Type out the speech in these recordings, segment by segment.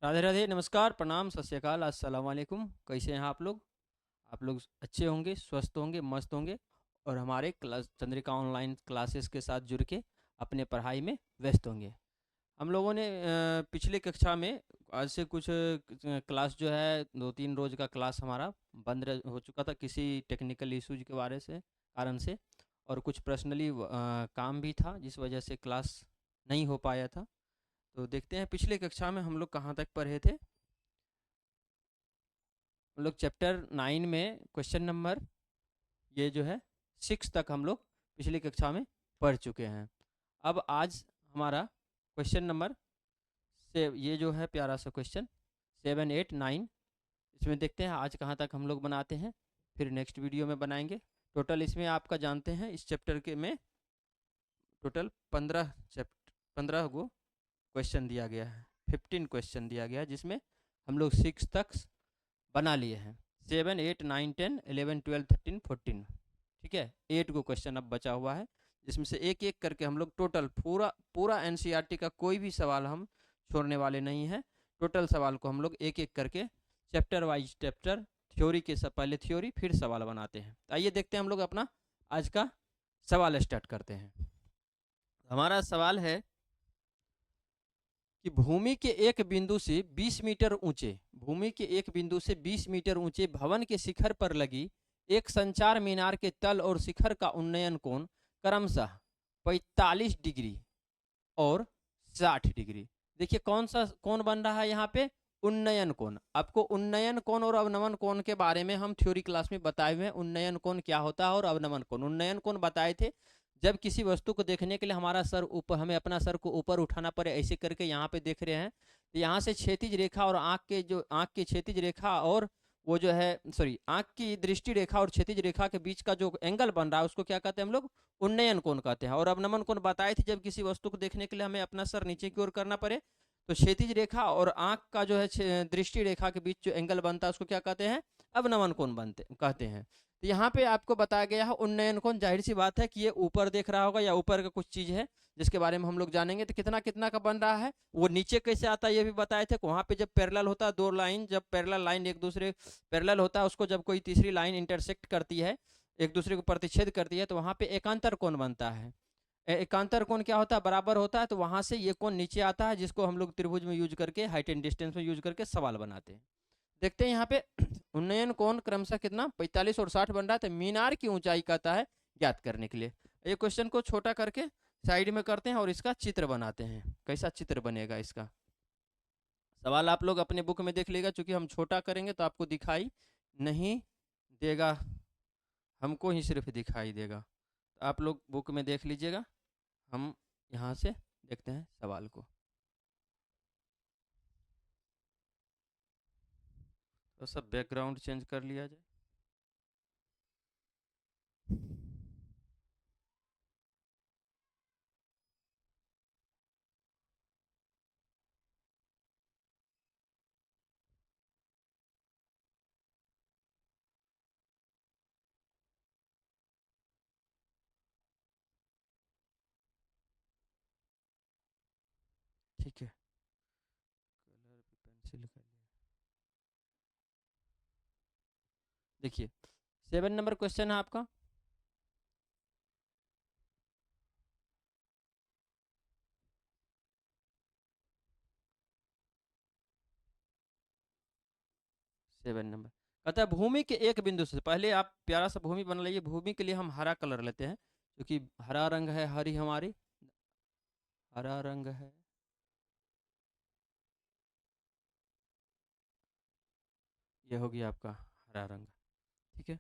राधे राधे, नमस्कार, प्रणाम, सत श्री अकाल, अस्सलाम वालेकुम। कैसे हैं आप लोग? आप लोग अच्छे होंगे, स्वस्थ होंगे, मस्त होंगे और हमारे क्लास चंद्रिका ऑनलाइन क्लासेस के साथ जुड़ के अपने पढ़ाई में व्यस्त होंगे। हम लोगों ने पिछले कक्षा में आज से कुछ क्लास जो है 2-3 रोज का क्लास हमारा हो चुका था किसी टेक्निकल इश्यूज के बारे से कारण से। और कुछ पर्सनली काम भी था जिस वजह से क्लास नहीं हो पाया था। तो देखते हैं पिछले कक्षा में हम लोग कहाँ तक पढ़े थे। हम लोग चैप्टर 9 में क्वेश्चन नंबर ये जो है 6 तक हम लोग पिछली कक्षा में पढ़ चुके हैं। अब आज हमारा क्वेश्चन नंबर से ये जो है प्यारा सा क्वेश्चन 7, 8, 9, इसमें देखते हैं आज कहाँ तक हम लोग बनाते हैं, फिर नेक्स्ट वीडियो में बनाएंगे। टोटल इसमें आपका जानते हैं इस चैप्टर के में टोटल 15 गो क्वेश्चन दिया गया है, 15 क्वेश्चन दिया गया है, जिसमें हम लोग 6 तक बना लिए हैं। 7, 8, 9, 10, 11, 12, 13, 14, ठीक है। 8 गो क्वेश्चन अब बचा हुआ है, जिसमें से एक एक करके हम लोग टोटल पूरा पूरा एनसीईआरटी का कोई भी सवाल हम छोड़ने वाले नहीं हैं। टोटल सवाल को हम लोग एक एक करके चैप्टर वाइज चैप्टर थ्योरी के सब पहले थ्योरी फिर सवाल बनाते हैं। आइए देखते हैं हम लोग अपना आज का सवाल स्टार्ट करते हैं। हमारा सवाल है कि भूमि के एक बिंदु से 20 मीटर ऊंचे भूमि के एक बिंदु से 20 मीटर ऊंचे भवन के शिखर पर लगी एक संचार मीनार के तल और शिखर का उन्नयन कोण क्रमशः 45 डिग्री और 60 डिग्री। देखिए कौन सा कोण बन रहा है यहाँ पे, उन्नयन कोण। आपको उन्नयन कोण और अवनमन कोण के बारे में हम थ्योरी क्लास में बताए हुए हैं। उन्नयन कोण क्या होता है और अवनमन कोण। उन्नयन कोण बताए थे जब किसी वस्तु को देखने के लिए हमारा सर ऊपर, हमें अपना सर को ऊपर उठाना पड़े, ऐसे करके यहाँ पे देख रहे हैं तो यहाँ से क्षैतिज रेखा और आंख की क्षैतिज रेखा और वो जो है सॉरी आंख की दृष्टि रेखा और क्षैतिज रेखा के बीच का जो एंगल बन रहा है उसको क्या कहते हैं हम लोग, उन्नयन कोण कहते हैं। और अवनमन कोण बताए थे जब किसी वस्तु को देखने के लिए हमें अपना सर नीचे की ओर करना पड़े तो क्षैतिज रेखा और आंख का जो है दृष्टि रेखा के बीच जो एंगल बनता है उसको क्या कहते हैं, अवनमन कोण बनते कहते हैं। तो यहाँ पे आपको बताया गया है उन्नयन कोण। जाहिर सी बात है कि ये ऊपर देख रहा होगा या ऊपर का कुछ चीज है जिसके बारे में हम लोग जानेंगे। तो कितना कितना का बन रहा है, वो नीचे कैसे आता है ये भी बताए थे। वहां पे जब पैरेलल होता है दो लाइन, जब पैरेलल लाइन एक दूसरे पैरेलल होता है उसको जब कोई तीसरी लाइन इंटरसेक्ट करती है, एक दूसरे को प्रतिच्छेद करती है, तो वहां पे एकांतर कोण बनता है। एकांतर कोण क्या होता है, बराबर होता है। तो वहां से ये कोण नीचे आता है जिसको हम लोग त्रिभुज में यूज करके हाइट एंड डिस्टेंस में यूज करके सवाल बनाते हैं। देखते हैं यहाँ पे उन्नयन कोण क्रमशः कितना 45 और 60 बन रहा है। तो मीनार की ऊंचाई कहता है ज्ञात करने के लिए। ये क्वेश्चन को छोटा करके साइड में करते हैं और इसका चित्र बनाते हैं। कैसा चित्र बनेगा इसका, सवाल आप लोग अपने बुक में देख लीजिएगा, चूंकि हम छोटा करेंगे तो आपको दिखाई नहीं देगा, हमको ही सिर्फ दिखाई देगा। तो आप लोग बुक में देख लीजिएगा। हम यहाँ से देखते हैं सवाल को। तो सब बैकग्राउंड चेंज कर लिया जाए। ठीक है, कलर भी पेंसिल कर लिया। देखिए 7 नंबर क्वेश्चन है आपका। 7 नंबर कहता है भूमि के एक बिंदु से, पहले आप प्यारा सा भूमि बना लीजिए। भूमि के लिए हम हरा कलर लेते हैं क्योंकि हरा रंग है, हरी हमारी हरा रंग है। ये होगी आपका हरा रंग, ठीक है।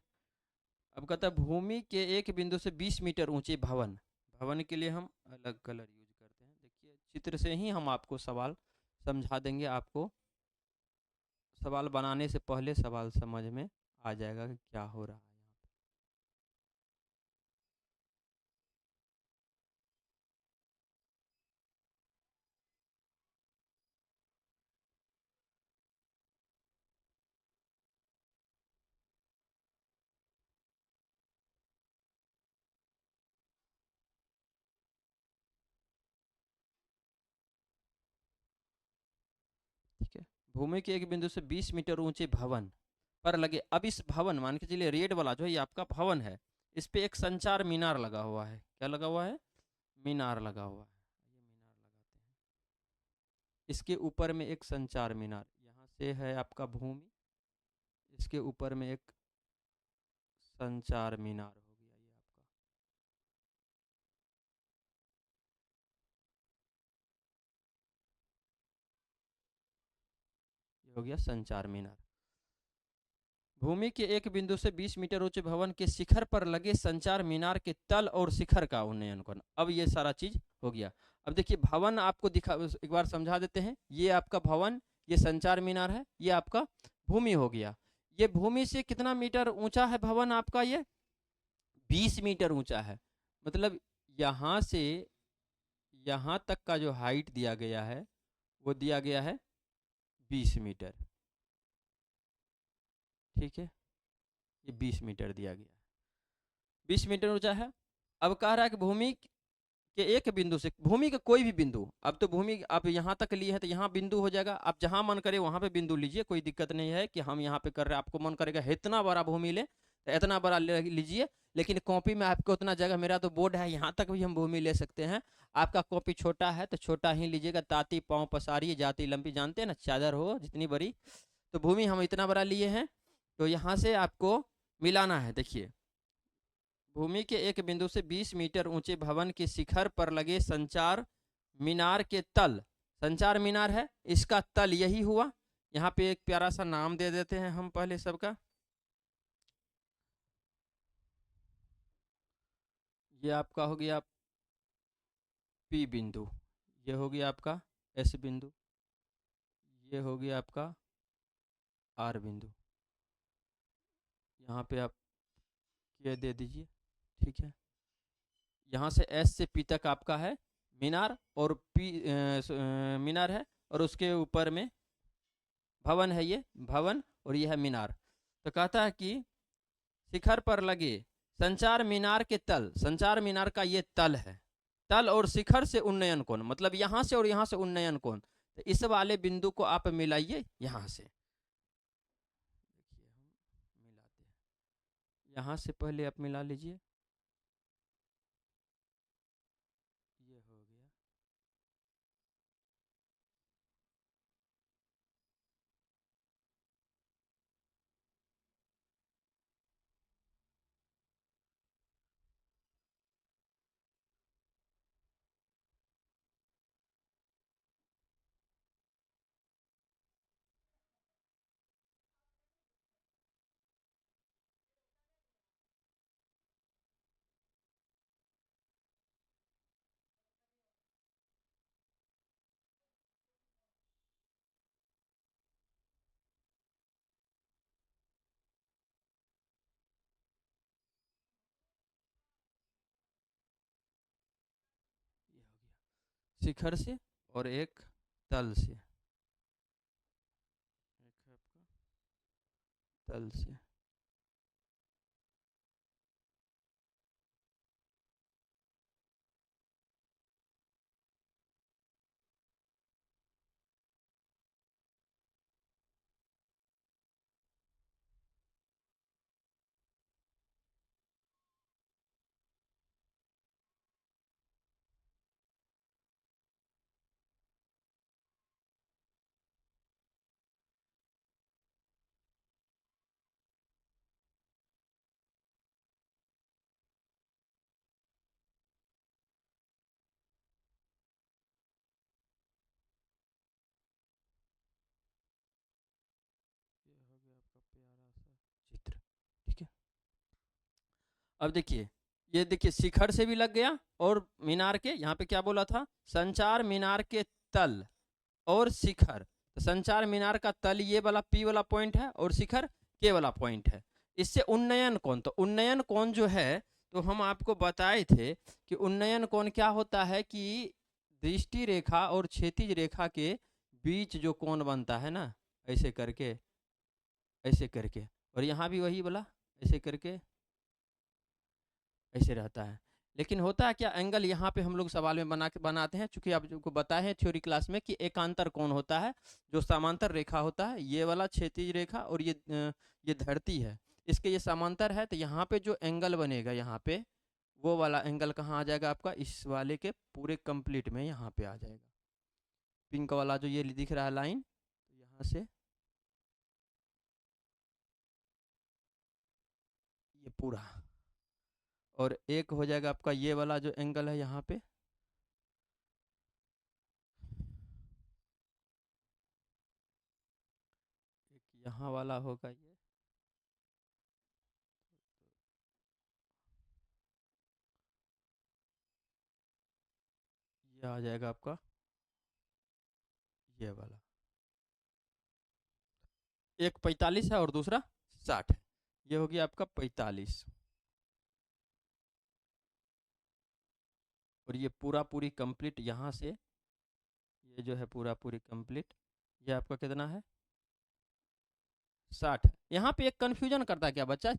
अब कहता है भूमि के एक बिंदु से 20 मीटर ऊंचे भवन, भवन के लिए हम अलग कलर यूज करते हैं। देखिए चित्र से ही हम आपको सवाल समझा देंगे। आपको सवाल बनाने से पहले सवाल समझ में आ जाएगा कि क्या हो रहा है। ठीक है, भूमि के एक बिंदु से 20 मीटर ऊंचे भवन पर लगे, अब इस भवन, मान के चलिए रेड वाला जो है ये आपका भवन है, इस पे एक संचार मीनार लगा हुआ है। क्या लगा हुआ है? मीनार लगा हुआ है। ये मीनार लगाते हैं, इसके ऊपर में एक संचार मीनार, यहाँ से है आपका भूमि, इसके ऊपर में एक संचार मीनार हो गया ये आपका। ये हो गया संचार मीनार। भूमि के एक बिंदु से 20 मीटर ऊंचे भवन के शिखर पर लगे संचार मीनार के तल और शिखर का उन्नयन करना। अब ये सारा चीज हो गया। अब देखिए भवन आपको दिखा, एक बार समझा देते हैं। ये आपका भवन, ये संचार मीनार है, ये आपका भूमि हो गया। ये भूमि से कितना मीटर ऊंचा है भवन आपका? ये 20 मीटर ऊंचा है। मतलब यहाँ से यहाँ तक का जो हाइट दिया गया है वो दिया गया है 20 मीटर। ठीक है, ये 20 मीटर दिया गया है, 20 मीटर ऊंचा है। अब कह रहा है कि भूमि के एक बिंदु से, भूमि का कोई भी बिंदु, अब तो भूमि आप यहाँ तक लिए है तो यहाँ बिंदु हो जाएगा। आप जहाँ मन करे वहाँ पे बिंदु लीजिए, कोई दिक्कत नहीं है कि हम यहाँ पे कर रहे हैं। आपको मन करेगा इतना बड़ा भूमि ले तो इतना बड़ा लीजिए, लेकिन कॉपी में आपको उतना जगह, मेरा तो बोर्ड है यहाँ तक भी हम भूमि ले सकते हैं। आपका कॉपी छोटा है तो छोटा ही लीजिएगा। ताती पाँव पसारी जाती लंबी, जानते हैं ना, चादर हो जितनी बड़ी। तो भूमि हम इतना बड़ा लिए हैं, तो यहाँ से आपको मिलाना है। देखिए भूमि के एक बिंदु से 20 मीटर ऊंचे भवन के शिखर पर लगे संचार मीनार के तल, संचार मीनार है, इसका तल यही हुआ। यहाँ पे एक प्यारा सा नाम दे देते हैं हम पहले सबका। ये आपका हो गया पी बिंदु, ये हो गया आपका एस बिंदु, ये हो गया आपका आर बिंदु। यहाँ पे आप ये दे दीजिए। ठीक है, यहाँ से एस से पी तक आपका है मीनार, और पी मीनार है, और उसके ऊपर में भवन है, ये भवन और ये है मीनार। तो कहता है कि शिखर पर लगे संचार मीनार के तल, संचार मीनार का ये तल है, तल और शिखर से उन्नयन कोण, मतलब यहाँ से और यहाँ से उन्नयन कोण। तो इस वाले बिंदु को आप मिलाइए यहाँ से। देखिए हम मिलाते हैं, यहाँ से पहले आप मिला लीजिए। ये हो गया, ये हो गया शिखर से और एक तल से, एक आपका तल से। ये हो गया आपका प्यारा सा चित्र। ठीक है, अब देखिए, ये देखिए शिखर से भी लग गया, और मीनार के यहाँ पे क्या बोला था, संचार मीनार के तल और शिखर। तो संचार मीनार का तल ये वाला पी वाला पॉइंट है, और शिखर के वाला पॉइंट है। इससे उन्नयन कोण, तो उन्नयन कोण जो है, तो हम आपको बताए थे कि उन्नयन कोण क्या होता है कि दृष्टि रेखा और क्षैतिज रेखा के बीच जो कोण बनता है ना, ऐसे करके, ऐसे करके, और यहाँ भी वही बोला, ऐसे करके, ऐसे रहता है। लेकिन होता है क्या, एंगल यहाँ पे हम लोग सवाल में बनाते हैं, चूंकि आपको बताए हैं थ्योरी क्लास में कि एकांतर कौन होता है, जो समांतर रेखा होता है, ये वाला क्षैतिज रेखा, और ये धरती है, इसके ये समांतर है, तो यहाँ पे जो एंगल बनेगा यहाँ पे, वो वाला एंगल कहाँ आ जाएगा आपका, इस वाले के पूरे कंप्लीट में यहाँ पे आ जाएगा। पिंक वाला जो ये दिख रहा है लाइन, तो यहाँ से ये पूरा, और एक हो जाएगा आपका ये वाला जो एंगल है यहाँ पे, एक यहाँ वाला होगा ये आ जाएगा आपका ये वाला, एक 45 है और दूसरा 60 है, ये हो गया आपका 45, और ये पूरा पूरी कंप्लीट यहाँ से, ये जो है पूरा पूरी कंप्लीट, ये आपका कितना है 60। यहाँ पे एक कंफ्यूजन करता है क्या बच्चा,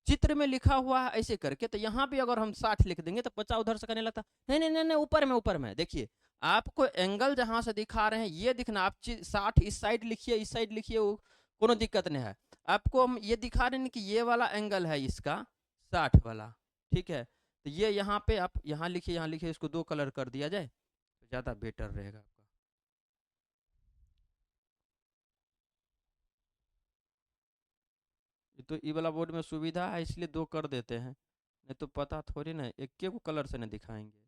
चित्र में लिखा हुआ है ऐसे करके, तो यहाँ पे अगर हम 60 लिख देंगे तो बच्चा उधर से करने लगता, नहीं नहीं नहीं नहीं, ऊपर में देखिए, आपको एंगल जहां से दिखा रहे हैं ये दिखना, आप 60 इस साइड लिखिए, इस साइड लिखिए, कोनो दिक्कत नहीं है। आपको हम ये दिखा रहे हैं कि ये वाला एंगल है इसका 60 वाला, ठीक है, तो ये यहाँ पे आप यहाँ लिखिए, इसको 2 कलर कर दिया जाए तो ज़्यादा बेटर रहेगा आपका। ये तो ई वाला बोर्ड में सुविधा है इसलिए 2 कर देते हैं, नहीं तो पता थोड़ी ना, एक को कलर से नहीं दिखाएंगे,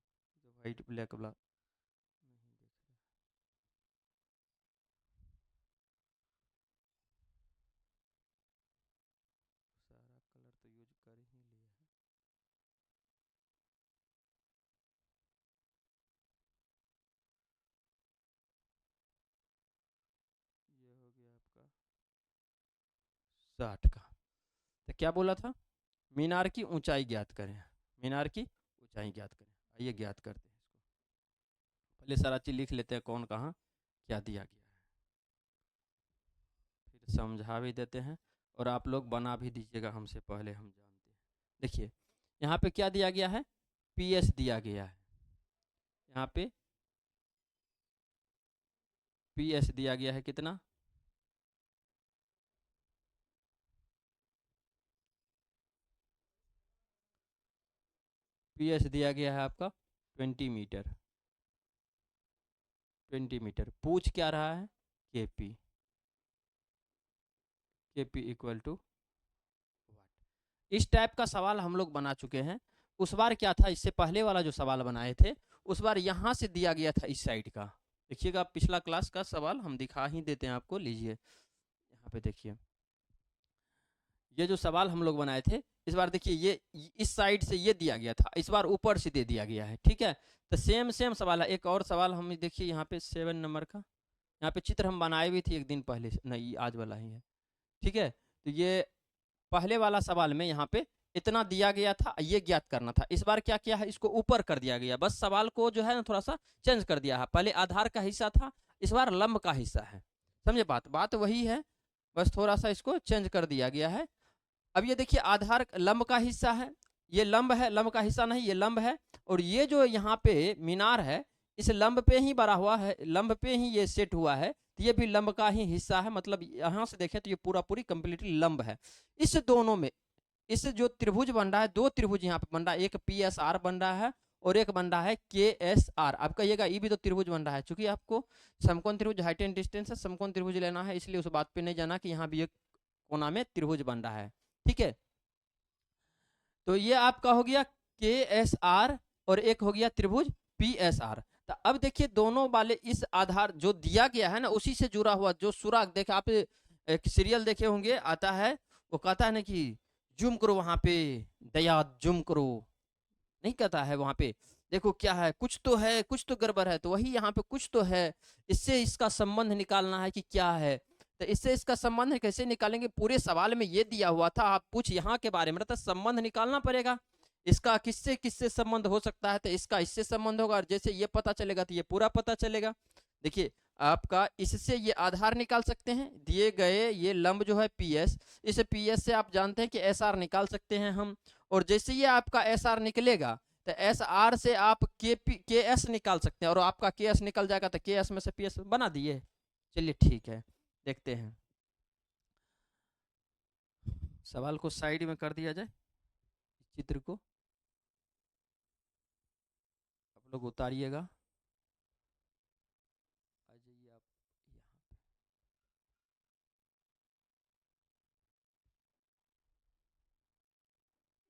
वाइट ब्लैक वाला नहीं दिख रहा। सारा कलर तो यूज कर ही लिया है। ये हो गया आपका 60 का। तो क्या बोला था, मीनार की ऊंचाई ज्ञात करें, मीनार की ऊंचाई ज्ञात करें, आइए ज्ञात करते हैं इसको, पहले सारा चीज लिख लेते हैं कौन कहाँ क्या दिया गया है, फिर समझा भी देते हैं, और आप लोग बना भी दीजिएगा हमसे पहले, हम जानते हैं। देखिए यहाँ पे क्या दिया गया है, PS दिया गया है, यहाँ पे PS दिया गया है कितना, PS दिया गया है आपका 20 मीटर, 20 मीटर। पूछ क्या रहा है, KP, KP इक्वल टू वाट। इस टाइप का सवाल हम लोग बना चुके हैं। उस बार क्या था, इससे पहले वाला जो सवाल बनाए थे, उस बार यहाँ से दिया गया था इस साइड का, देखिएगा पिछला क्लास का सवाल हम दिखा ही देते हैं आपको, लीजिए यहाँ पे देखिए, ये जो सवाल हम लोग बनाए थे, इस बार देखिए ये इस साइड से ये दिया गया था, इस बार ऊपर से दे दिया गया है, ठीक है। तो सेम सवाल है। एक और सवाल हम देखिए यहाँ पे 7 नंबर का, यहाँ पे चित्र हम बनाए भी थे एक दिन पहले, नहीं आज वाला ही है, ठीक है। तो ये पहले वाला सवाल में यहाँ पे इतना दिया गया था, ये ज्ञात करना था। इस बार क्या किया है, इसको ऊपर कर दिया गया, बस सवाल को जो है ना थोड़ा सा चेंज कर दिया है, पहले आधार का हिस्सा था, इस बार लंब का हिस्सा है, समझे बात वही है, बस थोड़ा सा इसको चेंज कर दिया गया है। अब ये देखिए आधार लंब का हिस्सा है, ये लंब है, लंब का हिस्सा नहीं, ये लंब है, और ये जो यहाँ पे मीनार है इस लंब पे ही बना हुआ है, लंब पे ही ये सेट हुआ है, तो ये भी लंब का ही हिस्सा है, मतलब यहाँ से देखें तो ये पूरा पूरी कंप्लीटली लंब है। इस दोनों में, इस जो त्रिभुज बन रहा है, 2 त्रिभुज यहाँ पे बन रहा है, एक PSR बन रहा है और एक बन रहा है KSR। आप कहिएगा ये भी तो त्रिभुज बन रहा है, चूंकि आपको समकोण त्रिभुज हाइट एंड डिस्टेंस है, समकोण त्रिभुज लेना है, इसलिए उस बात पे नहीं जाना कि यहाँ भी एक कोना में त्रिभुज बन रहा है, ठीक है। तो ये आपका हो गया KSR और एक हो गया त्रिभुज PSR। तो अब देखिए दोनों वाले इस आधार जो दिया गया है ना उसी से जुड़ा हुआ जो सुराग, देखे आप एक सीरियल देखे होंगे, आता है वो कहता है ना कि जूम करो वहां पे, दया जूम करो, नहीं कहता है वहां पे, देखो क्या है, कुछ तो है, कुछ तो गड़बड़ है, तो वही यहाँ पे कुछ तो है, इससे इसका संबंध निकालना है कि क्या है। तो इससे इसका संबंध कैसे निकालेंगे, पूरे सवाल में ये दिया हुआ था, आप पूछ यहाँ के बारे में, तो संबंध निकालना पड़ेगा, इसका किससे किससे संबंध हो सकता है, तो इसका इससे संबंध होगा, और जैसे ये पता चलेगा तो ये पूरा पता चलेगा। देखिए आपका इससे ये आधार निकाल सकते हैं, दिए गए ये लंब जो है PS, इस PS से आप जानते हैं कि SR निकाल सकते हैं हम, और जैसे ये आपका SR निकलेगा तो एस आर से आप के एस निकाल सकते हैं, और आपका के एस निकल जाएगा तो के एस में से पी एस बना दिए। चलिए ठीक है, देखते हैं, सवाल को साइड में कर दिया जाए, चित्र को आप लोग उतारिएगा, आ जाइए आप यहाँ पे।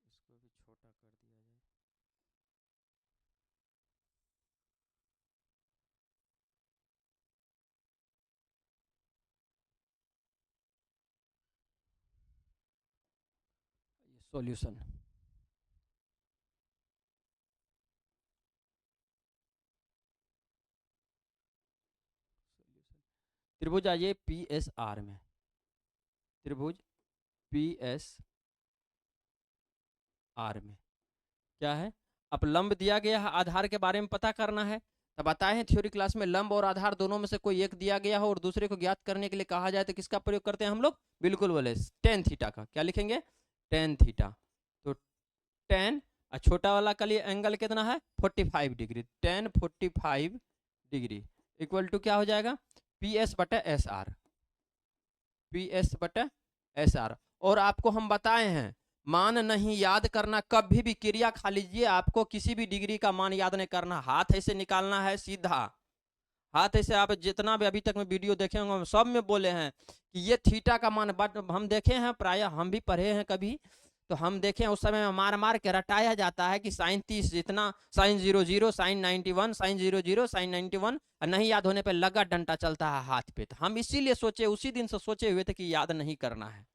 इसको भी छोटा कर दिया जाए। ये सॉल्यूशन, त्रिभुज आइए पी एस आर में, त्रिभुज पी एस आर में क्या है, अब लंब दिया गया है, आधार के बारे में पता करना है। तो बताए हैं थ्योरी क्लास में, लंब और आधार दोनों में से कोई एक दिया गया हो और दूसरे को ज्ञात करने के लिए कहा जाए तो किसका प्रयोग करते हैं हम लोग, बिल्कुल बोले टेन थीटा का। क्या लिखेंगे, टेन थीटा। तो टेन, छोटा वाला का लिए एंगल कितना है 45 degree, tan 45 degree equal to क्या हो जाएगा, पी एस बटा एस आर, पी एस बटा एस आर। और आपको हम बताए हैं मान नहीं याद करना, कभी भी क्रिया खा लीजिए, आपको किसी भी डिग्री का मान याद नहीं करना, हाथ ऐसे निकालना है सीधा, हाथ ऐसे। आप जितना भी अभी तक में वीडियो देखे होंगे, हम सब में बोले हैं कि ये थीटा का मान, बट हम देखे हैं प्राय, हम भी पढ़े हैं कभी, तो हम देखे हैं उस समय में मार मार के रटाया जाता है कि साइन 30 जितना, साइन 00, साइन 91, साइन 00, साइन 91, और नहीं याद होने पे लगा डंडा चलता है हाथ पे। तो हम इसीलिए सोचे, उसी दिन से सोचे हुए थे कि याद नहीं करना है।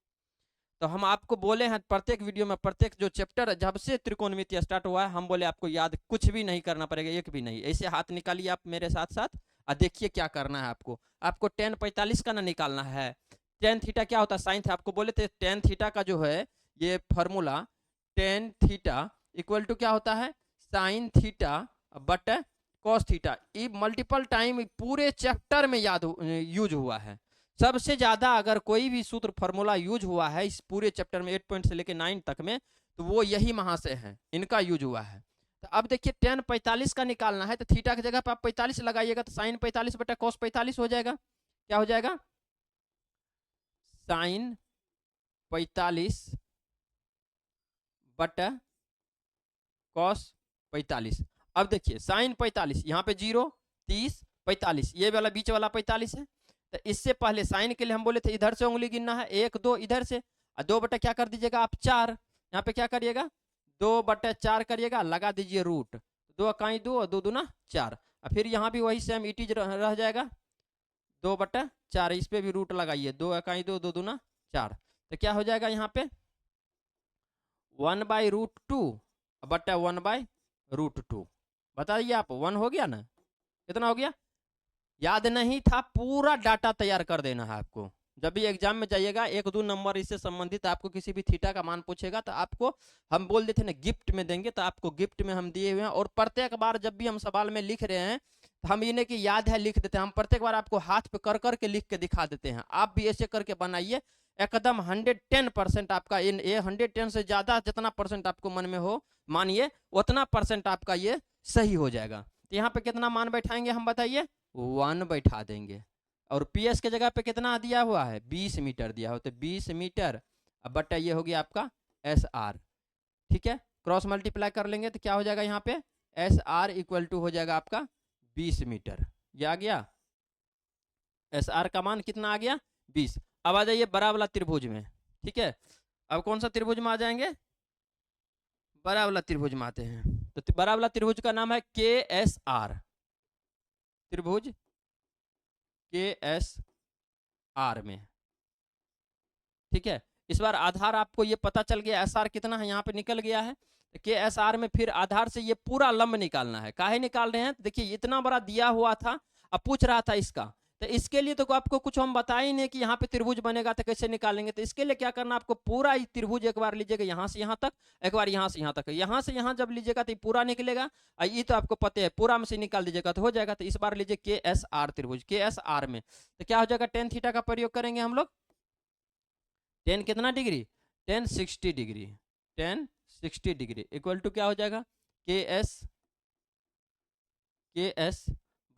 तो हम आपको बोले हैं प्रत्येक वीडियो में, प्रत्येक जो चैप्टर जब से त्रिकोणमिति स्टार्ट हुआ है, हम बोले आपको याद कुछ भी नहीं करना पड़ेगा, एक भी नहीं। ऐसे हाथ निकालिए आप मेरे साथ साथ, और देखिए क्या करना है आपको। आपको टेन 45 का ना निकालना है। टेन थीटा क्या होता है, साइन थे, आपको बोले थे टेन थीटा का जो है ये formula, tan theta equal to क्या होता है, साइन थीटा बट कॉस थीटा। ये मल्टीपल टाइम पूरे चैप्टर में याद यूज हुआ है। सबसे ज्यादा अगर कोई भी सूत्र फॉर्मूला यूज हुआ है इस पूरे चैप्टर में 8 पॉइंट से लेकर 9 तक में, तो वो यही वहां से है, इनका यूज हुआ है। तो अब देखिए टेन 45 का निकालना है, तो थीटा की जगह पर आप 45 लगाइएगा, तो साइन 45 बटा कॉस 45 हो जाएगा। क्या हो जाएगा, साइन 45 बटा कॉस 45। अब देखिए साइन 45, यहाँ पे 0, 30, 45, ये वाला बीच वाला 45 है। तो इससे पहले साइन के लिए हम बोले थे इधर से उंगली गिनना है, 1 2 इधर से, और 2 बटा क्या कर दीजिएगा आप 4, यहाँ पे क्या करिएगा 2 बटा 4 करिएगा, लगा दीजिए रूट, 2 इकाई 2 और 2 दूना 4, और फिर यहाँ भी वही सेम इटीज रह जाएगा 2 बटा 4, इस पे भी रूट लगाइए, 2 इकाई 2 2 दूना 4, तो क्या हो जाएगा यहाँ पे 1/√2 बटा 1/√2। बताइए आप, 1 हो गया ना, कितना हो गया, याद नहीं था, पूरा डाटा तैयार कर देना है आपको। जब भी एग्जाम में जाइएगा 1 2 नंबर इससे संबंधित आपको किसी भी थीटा का मान पूछेगा, तो आपको हम बोल देते ना गिफ्ट में देंगे, तो आपको गिफ्ट में हम दिए हुए हैं। और प्रत्येक बार जब भी हम सवाल में लिख रहे हैं, तो हम इन्हें की याद है लिख देते हैं, हम प्रत्येक बार आपको हाथ पे कर करके लिख के दिखा देते हैं। आप भी ऐसे करके बनाइए, एकदम 110% आपका इन ये 110 से ज्यादा जितना परसेंट आपको मन में हो मानिए, उतना परसेंट आपका ये सही हो जाएगा। तो यहाँ पे कितना मान बैठाएंगे हम, बताइए 1 बैठा देंगे। और पीएस के जगह पे कितना दिया हुआ है, 20 मीटर दिया हुआ, तो 20 मीटर अब बटा ये हो गया आपका एस आर। ठीक है, क्रॉस मल्टीप्लाई कर लेंगे तो क्या हो जाएगा, यहाँ पे एस आर इक्वल टू हो जाएगा आपका 20 मीटर। ये आ गया, एस आर का मान कितना आ गया 20। अब आ जाइए बड़ा वाला त्रिभुज में। ठीक है, अब कौन सा त्रिभुज में आ जाएंगे, बड़ा वाला त्रिभुज में आते हैं। तो बड़ा वाला त्रिभुज का नाम है के एस आर, त्रिभुज के एस आर में। ठीक है, इस बार आधार आपको ये पता चल गया एस आर कितना है, यहाँ पे निकल गया है। के एस आर में फिर आधार से ये पूरा लंब निकालना है। काहे निकाल रहे हैं, देखिए इतना बड़ा दिया हुआ था, अब पूछ रहा था इसका, तो इसके लिए तो आपको कुछ हम बताए नहीं कि यहाँ पे त्रिभुज बनेगा तो कैसे निकालेंगे। तो इसके लिए क्या करना, आपको पूरा ही त्रिभुज एक बार लीजिएगा यहाँ से यहाँ तक, एक बार यहाँ से यहाँ तक, यहाँ से यहाँ जब लीजिएगा तो पूरा निकलेगा, ये तो आपको पता है, पूरा में से निकाल दीजिएगा तो हो जाएगा। तो इस बार लीजिए के एस आर त्रिभुज, के एस आर में तो क्या हो जाएगा, टेन थीटा का प्रयोग करेंगे हम लोग, टेन कितना degree, tan 60 degree, tan 60 degree equal to क्या हो जाएगा के एस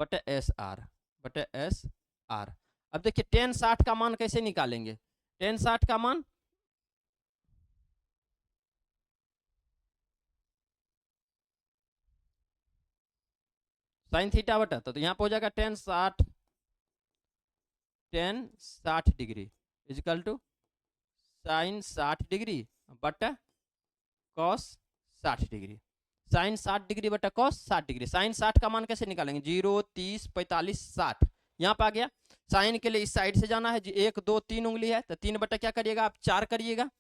बटे एस आर। अब देखिए टेन 60 का मान कैसे निकालेंगे। टेन 60 का मान साइन थीटा बटा, तो यहाँ पे हो जाएगा tan 60 degree equal to sine 60 degree बटा कॉस 60 डिग्री। साइन 60 डिग्री बटा कॉस 60 डिग्री। साइन 60 का मान कैसे निकालेंगे, 0, 30, 45, 60। यहाँ पे आ गया। साइन के लिए इस साइड से जाना है, 1, 2, 3 उंगली है, तो 3 बटा क्या करिएगा आप, 4 करिएगा।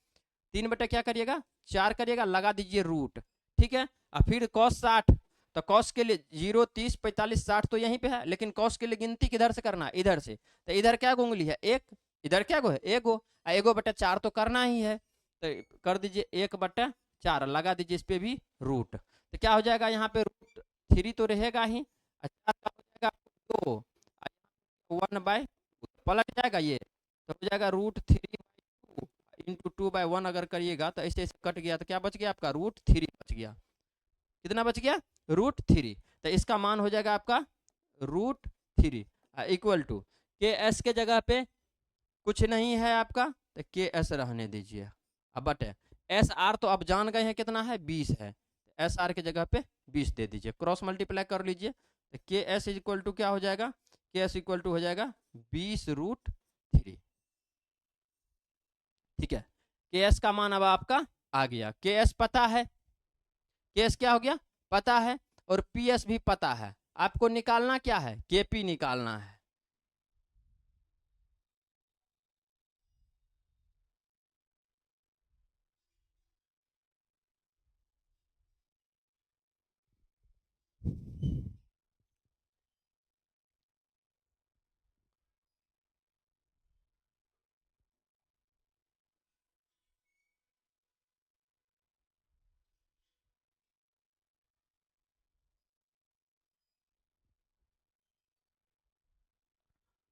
3 बटा क्या करिएगा, 4 करिएगा, लगा दीजिए रूट। ठीक है। और फिर कॉस 60, तो कॉस के लिए 0, 30, 45, 60 तो यहीं पे है, लेकिन कॉस के लिए गिनती किधर से करना है, इधर से। तो इधर क्या गो उंगली है, एक। इधर क्या गो है, एगो। एगो बटा 4 तो करना ही है, तो कर दीजिए 1/4, लगा दीजिए इस पे भी रूट। तो क्या हो जाएगा यहाँ पे, रूट 3 तो रहेगा ही, 4 का हो जाएगा 2, 1/, पलट जाएगा ये, तो हो जाएगा √3/2 इंटू 2/1 अगर करिएगा तो ऐसे ऐसे कट गया, तो क्या बच गया आपका, √3 बच गया। कितना बच गया, √3। तो इसका मान हो जाएगा आपका √3 इक्वल टू के एस के जगह पे कुछ नहीं है आपका, तो के एस रहने दीजिए। अब बटे एस आर तो अब जान गए हैं कितना है, 20 है। एस आर के जगह पे 20 दे दीजिए, क्रॉस मल्टीप्लाई कर लीजिए, तो के एस इक्वल टू क्या हो जाएगा, के एस इक्वल टू हो जाएगा 20√3। ठीक है। के एस का मान अब आपका आ गया, के एस पता है, के एस क्या हो गया, पता है, और पी एस भी पता है। आपको निकालना क्या है, के पी निकालना है।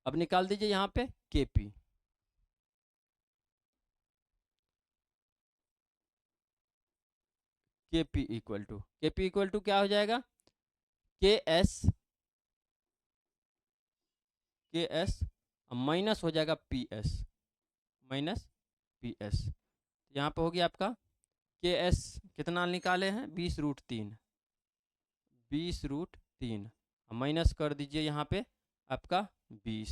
अब निकाल दीजिए यहाँ पे के पी। के पी इक्वल टू क्या हो जाएगा, के एस माइनस हो जाएगा P S, minus P S. यहाँ पे हो गया आपका के एस कितना निकाले हैं, 20√3, 20√3 माइनस कर दीजिए यहाँ पे आपका 20।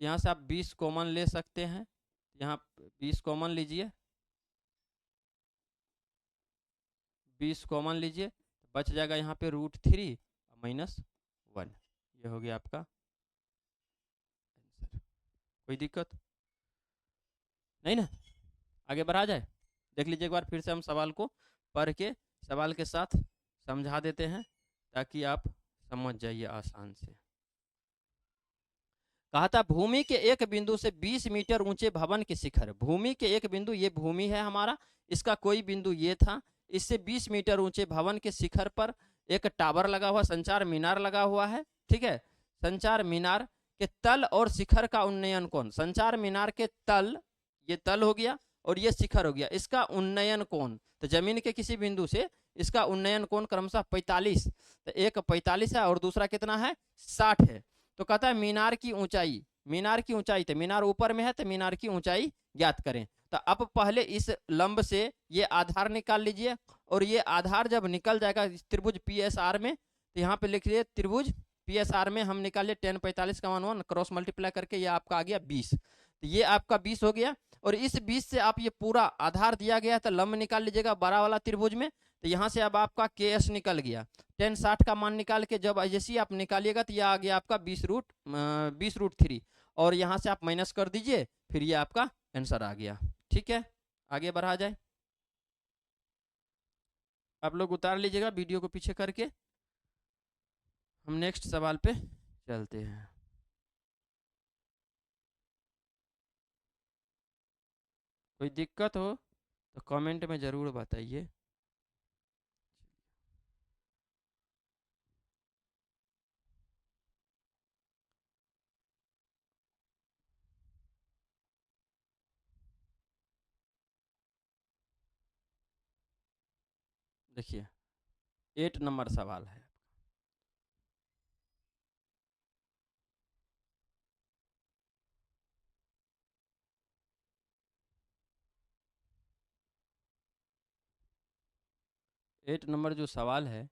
यहाँ से आप 20 कॉमन ले सकते हैं, यहाँ 20 कॉमन लीजिए, 20 कॉमन लीजिए, बच जाएगा यहाँ पे √3 -1। ये हो गया आपका आंसर। कोई दिक्कत नहीं ना, आगे बढ़ा जाए। देख लीजिए एक बार फिर से, हम सवाल को पढ़ के सवाल के साथ समझा देते हैं ताकि आप समझ जाइए आसान से। कहा था भूमि के एक बिंदु से 20 मीटर ऊंचे भवन के शिखर, भूमि के एक बिंदु, ये भूमि है हमारा, इसका कोई बिंदु ये था, इससे 20 मीटर ऊंचे भवन के शिखर पर एक टावर लगा हुआ, संचार मीनार लगा हुआ है। ठीक है। संचार मीनार के तल और शिखर का उन्नयन कोण, संचार मीनार के तल, ये तल हो गया और ये शिखर हो गया, इसका उन्नयन कोण, तो जमीन के किसी बिंदु से इसका उन्नयन कोण क्रमशः 45, तो एक 45 है और दूसरा कितना है, 60 है। तो कहता है मीनार की ऊंचाई, मीनार की ऊंचाई, तो मीनार ऊपर में है तो मीनार की ऊंचाई ज्ञात करें। तो अब पहले इस लंब से ये आधार निकाल लीजिए, और ये आधार जब निकल जाएगा त्रिभुज पी एस आर में, तो यहाँ पे लिख लीजिए त्रिभुज पी एस आर में हम निकालिए 10 45 का मान 1 क्रॉस मल्टीप्लाई करके ये आपका आ गया 20। तो ये आपका 20 हो गया, और इस 20 से आप ये पूरा आधार दिया गया तो लंब निकाल लीजिएगा बड़ा वाला त्रिभुज में। तो यहाँ से अब आपका के एस निकल गया, 10 60 का मान निकाल के जब जैसे ही आप निकालिएगा तो यह आ गया आपका 20√3, और यहाँ से आप माइनस कर दीजिए, फिर ये आपका आंसर आ गया। ठीक है, आगे बढ़ा जाए। आप लोग उतार लीजिएगा वीडियो को पीछे करके, हम नेक्स्ट सवाल पे चलते हैं। कोई दिक्कत हो तो कमेंट में ज़रूर बताइए। देखिए 8 नंबर सवाल है। 8 नंबर जो सवाल है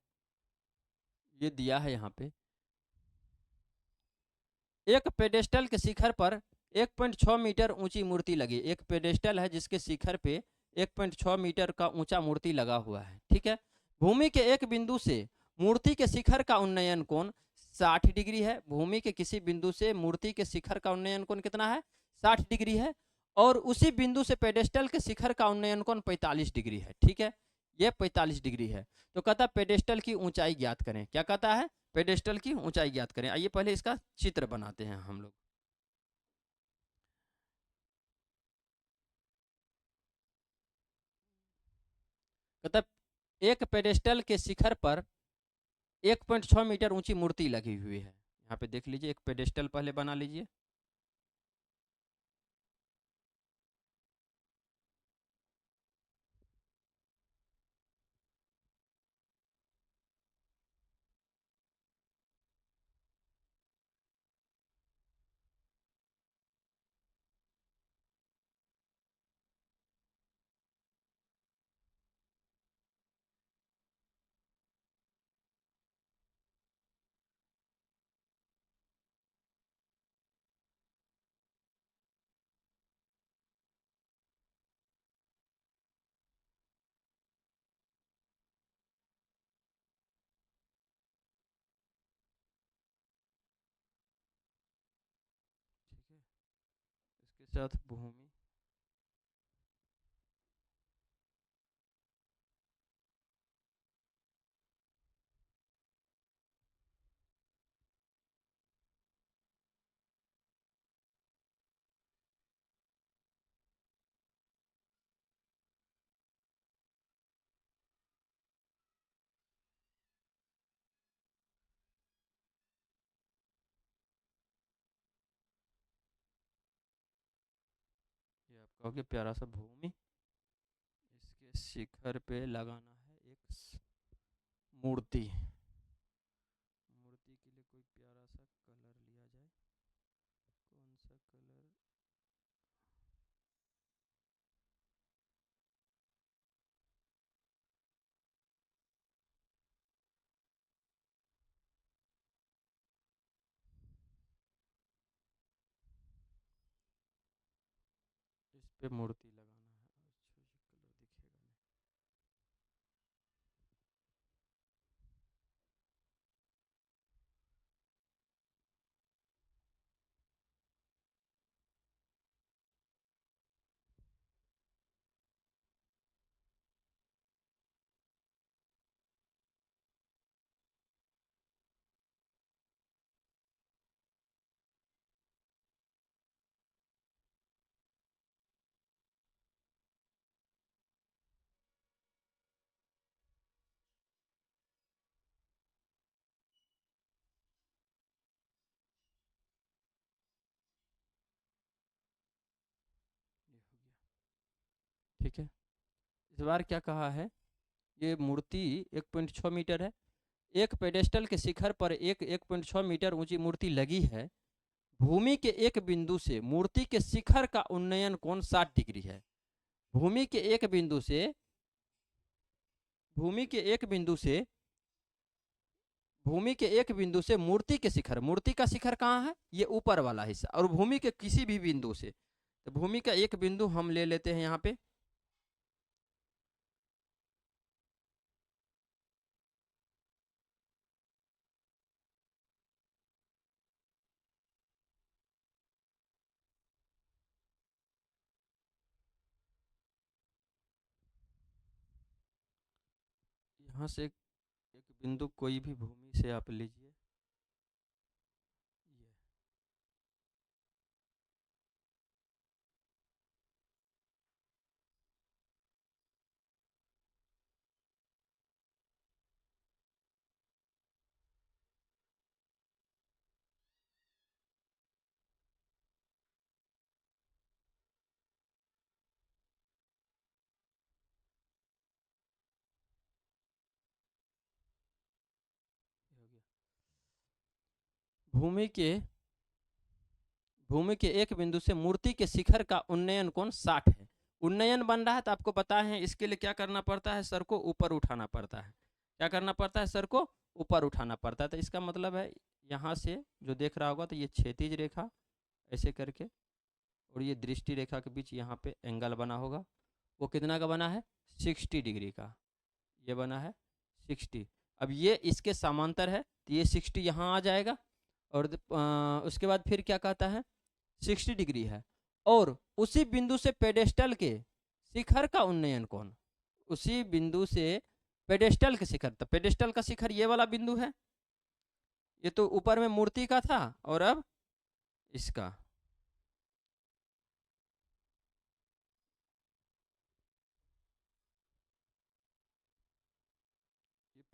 ये दिया है यहाँ पे। एक पेडेस्टल के शिखर पर 1.6 मीटर ऊंची मूर्ति लगी। एक पेडेस्टल है जिसके शिखर पे 1.6 मीटर का ऊंचा मूर्ति लगा हुआ है, ठीक है। भूमि के एक बिंदु से मूर्ति के शिखर का उन्नयन कोण 60 डिग्री है। भूमि के किसी बिंदु से मूर्ति के शिखर का उन्नयन कोण कितना है? 60 डिग्री है। और उसी बिंदु से पेडेस्टल के शिखर का उन्नयन कोण 45 डिग्री है, ठीक है। ये 45 डिग्री है। तो कहता है पेडेस्टल की ऊंचाई ज्ञात करें। क्या कहता है? पेडेस्टल की ऊंचाई ज्ञात करें। आइए पहले इसका चित्र बनाते हैं हम लोग। कहता एक पेडेस्टल के शिखर पर 1.6 मीटर ऊंची मूर्ति लगी हुई है। यहाँ पे देख लीजिए, एक पेडेस्टल पहले बना लीजिए। ठीक है, इसके साथ भूमि ये आपका हो गया प्यारा सा भूमि। इसके शिखर पे लगाना है एक मूर्ति। मूर्ति के लिए कोई प्यारा सा कलर लिया जाए। कौन सा कलर? इस पे मूर्ति लगाना है। अच्छा, ये कलर दिखेगा नहीं। ये हो गया, ठीक है। इस बार क्या कहा है? ये मूर्ति 1.6 मीटर है। एक पेडेस्टल के शिखर पर एक 1.6 मीटर ऊंची मूर्ति लगी है। भूमि के एक बिंदु से मूर्ति के शिखर का उन्नयन कोण 60 डिग्री है। भूमि के एक बिंदु से भूमि के एक बिंदु से भूमि के एक बिंदु से मूर्ति के शिखर, मूर्ति का शिखर कहाँ है? ये ऊपर वाला हिस्सा। और भूमि के किसी भी बिंदु से, तो भूमि का एक बिंदु हम ले लेते हैं यहाँ पे। यहाँ से एक बिंदु कोई भी भूमि से आप लीजिए। ये भूमि के भूमि के एक बिंदु से मूर्ति के शिखर का उन्नयन कोण 60 है। उन्नयन बन रहा है तो आपको पता है इसके लिए क्या करना पड़ता है, सर को ऊपर उठाना पड़ता है। क्या करना पड़ता है, सर को ऊपर उठाना पड़ता है। तो इसका मतलब है यहाँ से जो देख रहा होगा तो ये क्षैतिज रेखा ऐसे करके और ये दृष्टि रेखा के बीच यहाँ पे एंगल बना होगा, वो कितना का बना है, 60 डिग्री का। ये बना है 60। अब ये इसके समांतर है तो ये 60 यहाँ आ जाएगा और उसके बाद फिर क्या कहता है 60 डिग्री है। और उसी बिंदु से पेडेस्टल के शिखर का उन्नयन कोण, उसी बिंदु से पेडेस्टल के शिखर, तो पेडेस्टल का शिखर ये वाला बिंदु है, ये तो ऊपर में मूर्ति का था और अब इसका,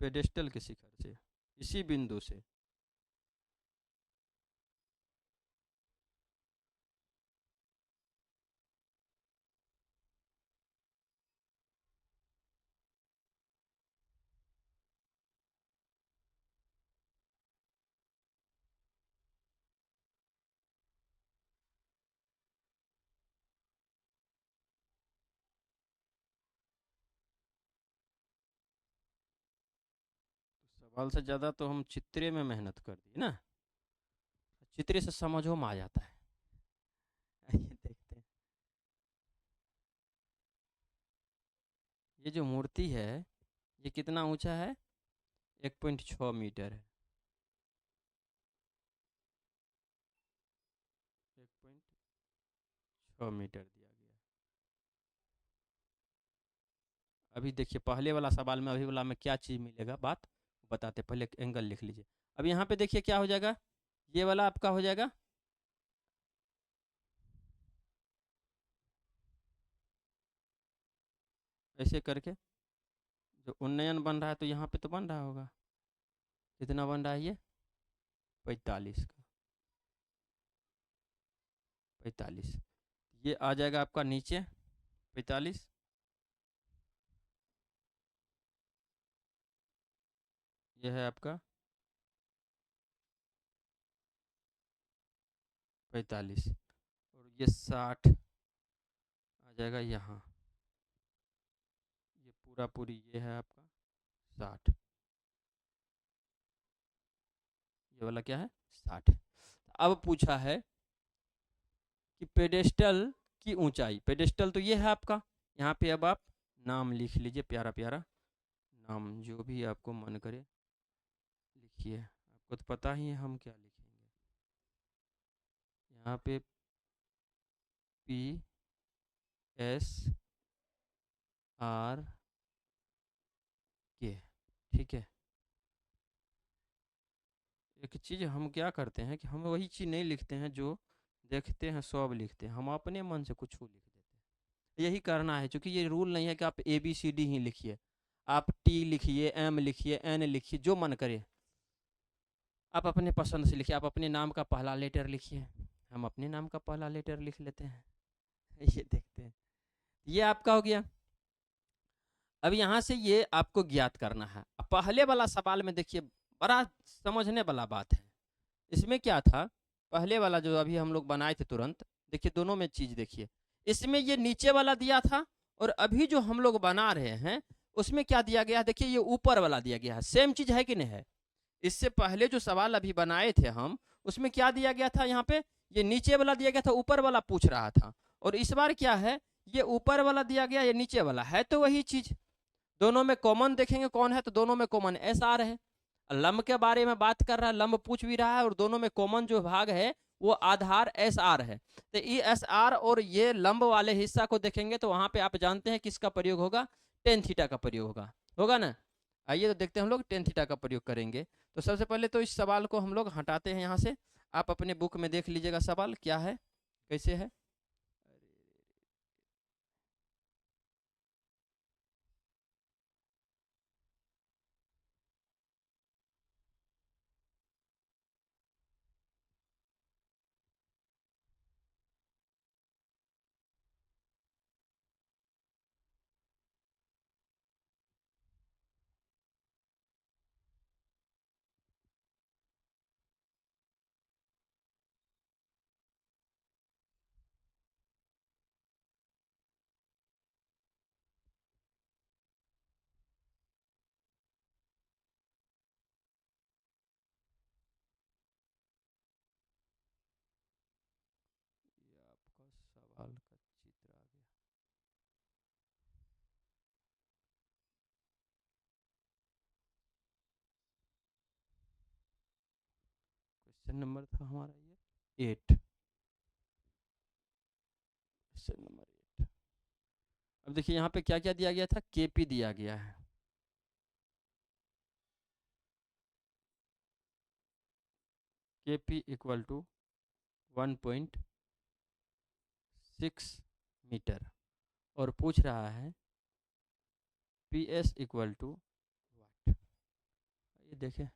पेडेस्टल के शिखर से, इसी बिंदु से। सवाल से ज़्यादा तो हम चित्रे में मेहनत कर दी ना, चित्रे से समझो में आ जाता है। आइए देखते हैं। ये जो मूर्ति है ये कितना ऊंचा है, 1.6 मीटर है। 1.6 मीटर दिया गया। अभी देखिए पहले वाला सवाल में अभी वाला में क्या चीज़ मिलेगा, बात बताते, पहले एंगल लिख लीजिए। अब यहाँ पे देखिए क्या हो जाएगा, ये वाला आपका हो जाएगा ऐसे करके, जो उन्नयन बन रहा है तो यहाँ पे तो बन रहा होगा, कितना बन रहा है ये 45 का, 45। ये आ जाएगा आपका नीचे 45, ये है आपका 45 और ये 60 आ जाएगा यहाँ, ये पूरा पूरी ये है आपका 60, ये वाला क्या है 60। अब पूछा है कि पेडेस्टल की ऊंचाई, पेडेस्टल तो ये है आपका, यहाँ पे अब आप नाम लिख लीजिए, प्यारा प्यारा नाम जो भी आपको मन करे लिखिए, आपको तो पता ही है हम क्या लिखेंगे। यहाँ पे PSR के, ठीक है। एक चीज़ हम क्या करते हैं कि हम वही चीज़ नहीं लिखते हैं जो देखते हैं सब लिखते हैं, हम अपने मन से कुछ लिख देते हैं। यही करना है, क्योंकि ये रूल नहीं है कि आप ABCD ही लिखिए, आप T लिखिए, M लिखिए, N लिखिए, जो मन करे आप अपने पसंद से लिखिए। आप अपने नाम का पहला लेटर लिखिए, हम अपने नाम का पहला लेटर लिख लेते हैं। ये देखते हैं, ये आपका हो गया। अब यहाँ से ये आपको ज्ञात करना है। अब पहले वाला सवाल में देखिए बड़ा समझने वाला बात है। इसमें क्या था, पहले वाला जो अभी हम लोग बनाए थे तुरंत, देखिए दोनों में चीज देखिए, इसमें ये नीचे वाला दिया था और अभी जो हम लोग बना रहे हैं उसमें क्या दिया गया है, देखिए ये ऊपर वाला दिया गया है। सेम चीज है कि नहीं है, इससे पहले जो सवाल अभी बनाए थे हम उसमें क्या दिया गया था, यहाँ पे ये नीचे वाला दिया गया था, ऊपर वाला पूछ रहा था। और इस बार क्या है, ये ऊपर वाला दिया गया, ये नीचे वाला है, तो वही चीज दोनों में कॉमन देखेंगे कौन है, तो दोनों में कॉमन SR है। लंब के बारे में बात कर रहा है, लंब पूछ भी रहा है, और दोनों में कॉमन जो भाग है वो आधार SR है। तो ये SR और ये लंब वाले हिस्सा को देखेंगे तो वहां पे आप जानते हैं किसका प्रयोग होगा, टेन थीटा का प्रयोग होगा, होगा ना। आइए तो देखते हैं हम लोग टेन थीटा का प्रयोग करेंगे। तो सबसे पहले तो इस सवाल को हम लोग हटाते हैं यहाँ से, आप अपने बुक में देख लीजिएगा सवाल क्या है, कैसे है। सवाल का चित्र आ गया। क्वेश्चन नंबर था हमारा ये 8, क्वेश्चन नंबर 8। अब देखिए यहाँ पे क्या क्या दिया गया था, केपी दिया गया है। केपी इक्वल टू 1.6 मीटर और पूछ रहा है पी एस इक्वल टू वाट। ये देखें,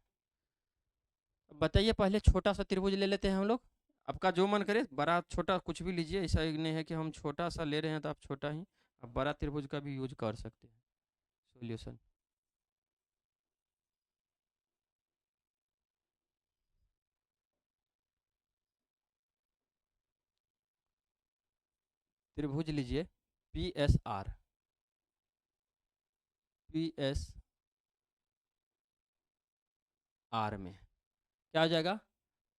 बताइए, पहले छोटा सा त्रिभुज ले लेते हैं हम लोग। आपका जो मन करे, बड़ा छोटा कुछ भी लीजिए, ऐसा नहीं है कि हम छोटा सा ले रहे हैं तो आप छोटा ही, आप बड़ा त्रिभुज का भी यूज कर सकते हैं। सॉल्यूशन, त्रिभुज लीजिए P S R. P S R में क्या हो जाएगा,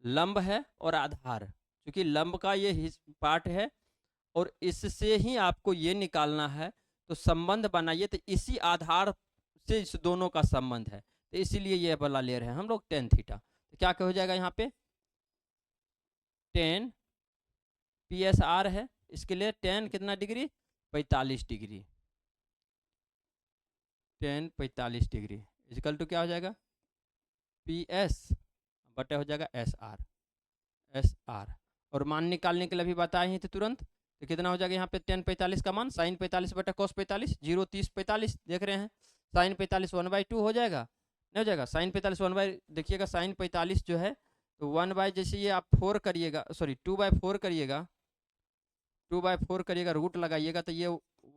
लंब है और आधार, क्योंकि लंब का ये पार्ट है और इससे ही आपको ये निकालना है, तो संबंध बनाइए, तो इसी आधार से इस दोनों का संबंध है, तो इसीलिए ये वाला ले रहे हैं हम लोग टेन थीटा। तो क्या हो जाएगा यहाँ पे, टेन पी एस आर है, इसके लिए टेन कितना degree, 45 degree, tan 45 degree equal to क्या हो जाएगा, पी एस बटे हो जाएगा एस आर, एस आर। और मान निकालने के लिए भी बताए ही थे तुरंत, तो कितना हो जाएगा यहाँ पे, टेन 45 का मान साइन 45 बटा कॉस 45, 0 30 45 देख रहे हैं, साइन 45 1/2 हो जाएगा, नहीं हो जाएगा, साइन 45 देखिएगा साइन 45 जो है, तो 1 जैसे ये आप 4 करिएगा, सॉरी 2/4 करिएगा, 2/4 करिएगा, रूट लगाइएगा, तो ये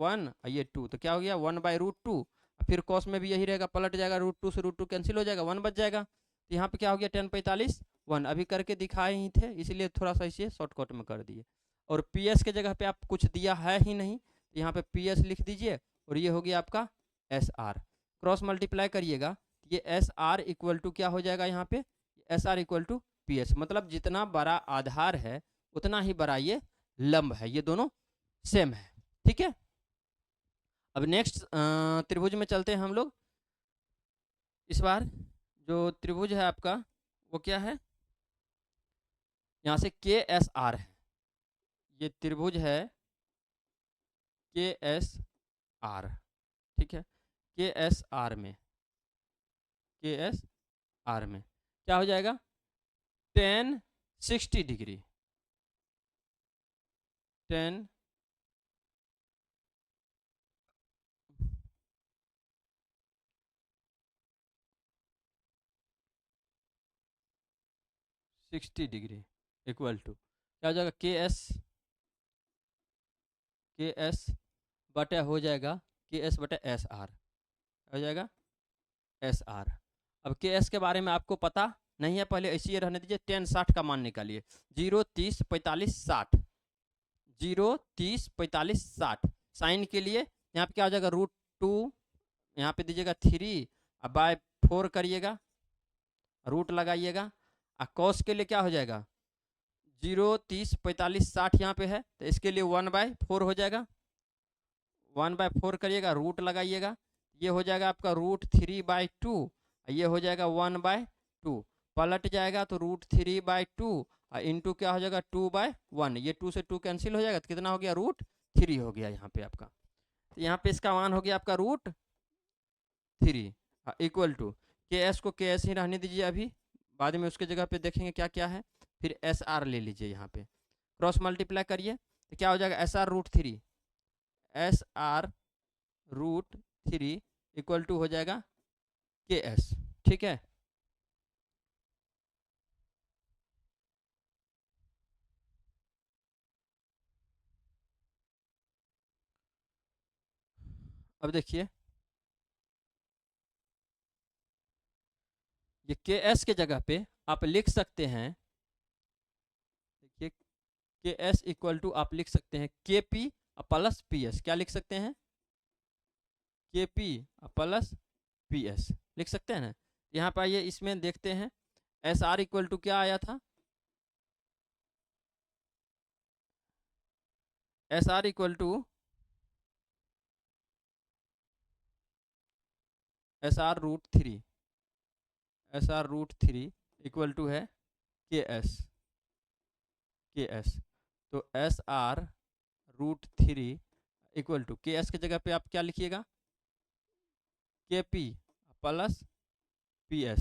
1 और ये 2, तो क्या हो गया 1/√2। फिर कॉस में भी यही रहेगा, पलट जाएगा, √2 से √2 कैंसिल हो जाएगा, 1 बच जाएगा। तो यहाँ पे क्या हो गया, टेन 45 1 अभी करके दिखाए ही थे, इसीलिए थोड़ा सा इसे शॉर्टकट में कर दिए। और पी एस के जगह पे आप कुछ दिया है ही नहीं, तो यहाँ पे पी एस लिख दीजिए, और ये हो गया आपका एस आर, क्रॉस मल्टीप्लाई करिएगा, ये एस आर इक्वल टू क्या हो जाएगा यहाँ पे, S R equal to P S, मतलब जितना बड़ा आधार है उतना ही बड़ा ये लंब है, ये दोनों सेम है, ठीक है। अब नेक्स्ट त्रिभुज में चलते हैं हम लोग। इस बार जो त्रिभुज है आपका वो क्या है, यहाँ से के एस आर है, ये त्रिभुज है के एस आर, ठीक है। के एस आर में, के एस आर में क्या हो जाएगा, tan 60 degree, tan 60 degree equal to क्या हो जाएगा, के एस बटा हो जाएगा, के एस बटा एस आर हो जाएगा, एस आर। अब के एस के बारे में आपको पता नहीं है, पहले ऐसे ही रहने दीजिए, टेन 60 का मान निकालिए, 0 30 45 60, 0 30 45 60, साइन के लिए यहाँ पे क्या हो जाएगा, √2, यहाँ पे दीजिएगा 3, अब बाय 4 करिएगा, रूट लगाइएगा, और कॉस के लिए क्या हो जाएगा, 0 30 45 60 यहाँ पे है, तो इसके लिए 1/4 हो जाएगा, 1/4 करिएगा, रूट लगाइएगा, ये हो जाएगा आपका √3/2, ये हो जाएगा 1/2, पलट जाएगा तो √3/2 इंटू क्या हो जाएगा 2/1, ये 2 से 2 कैंसिल हो जाएगा, तो कितना हो गया, √3 हो गया यहाँ पे आपका, तो यहाँ पे इसका मान हो गया आपका √3 इक्वल टू, के एस को के एस ही रहने दीजिए अभी, बाद में उसके जगह पे देखेंगे क्या क्या है, फिर एस आर ले लीजिए, यहाँ पे क्रॉस मल्टीप्लाई करिए, तो क्या हो जाएगा, S R √3, S R √3 equal to हो जाएगा के एस, ठीक है। अब देखिए, ये के एस के जगह पे आप लिख सकते हैं, देखिए के एस इक्वल टू आप लिख सकते हैं के पी प्लस पी एस, क्या लिख सकते हैं, के पी प्लस पी एस लिख सकते हैं ना। यहाँ पर आइए, इसमें देखते हैं एस आर इक्वल टू क्या आया था, S R equal to S R root three, S R root three equal to है के एस, के एस। तो S R root three equal to K S की जगह पे आप क्या लिखिएगा, K P plus P S,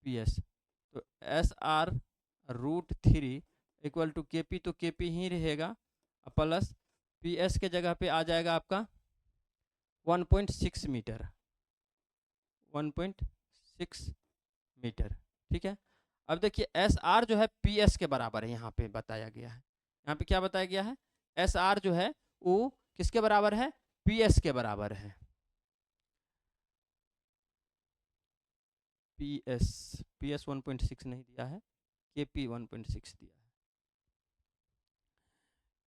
P S. तो S R root three equal to K P, तो के पी ही रहेगा, प्लस पी एस के जगह पे आ जाएगा आपका 1.6 मीटर, 1.6 मीटर। ठीक है। अब देखिए एस आर जो है पी एस के बराबर है, यहाँ पे बताया गया है, यहाँ पे क्या बताया गया है, एस आर जो है वो किसके बराबर है, पी एस के बराबर है, पी एस, पी एस 1.6 नहीं दिया है, के पी 1.6 दिया है,